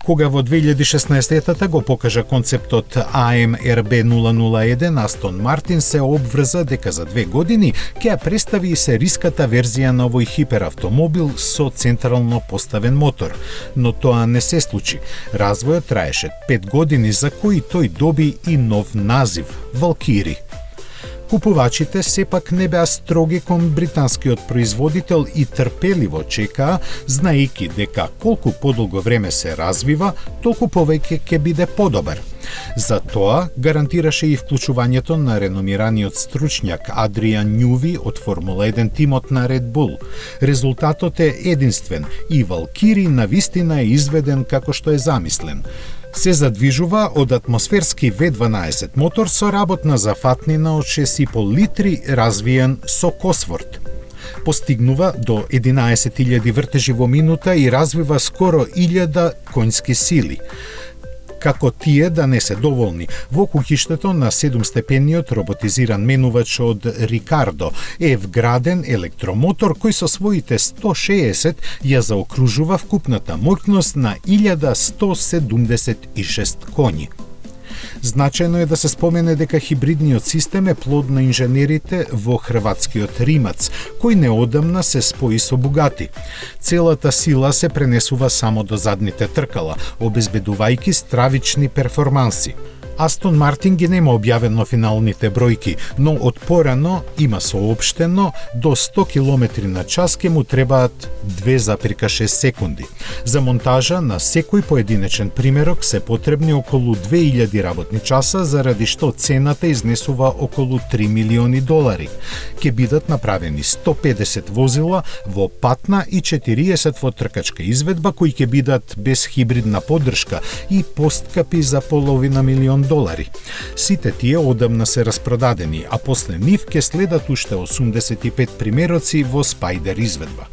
Кога во 2016-та го покажа концептот AMRB 001, Астон Мартин се обврза дека за 2 години ќе ја представи и сериската верзија на овој хиперавтомобил со централно поставен мотор. Но тоа не се случи. Развојот траеше 5 години, за кои тој доби и нов назив – Валкири. Купувачите сепак не беа строги кон британскиот производител и трпеливо чекаа, знаејќи дека колку подолго време се развива, толку повеќе ќе биде подобар. За тоа гарантираше и вклучувањето на реномираниот стручњак Адриан Њуви од Формула 1 тимот на Red Bull. Резултатот е единствен и Валкири навистина е изведен како што е замислен. Се задвижува од атмосферски V12 мотор со работна зафатнина од 6,5 литри развиен со Косворт. Постигнува до 11.000 вртежи во минута и развива скоро 1000 конски сили. Како тие да не се доволни, во куќиштето на 7-степениот роботизиран менувач од Рикардо е вграден електромотор кој со своите 160 ја заокружува вкупната моќност на 1176 коњи. Значајно е да се спомене дека хибридниот систем е плод на инженерите во хрватскиот Римац, кој неодамна се спои со Бугати. Целата сила се пренесува само до задните тркала, обезбедувајќи стравични перформанси. Астон Мартин ги нема објавено финалните бројки, но од порано има соопштено до 100 км на час ке му требаат 2,6 секунди. За монтажа на секој поединечен примерок се потребни околу 2000 работни часа, заради што цената изнесува околу $3 милиони. Ке бидат направени 150 возила во патна и 40 во тркачка изведба, кои ке бидат без хибридна поддршка и посткапи за $500 000. Сите тие одамна се распродадени, а после нив ке следат уште 85 примероци во Спајдер изведба.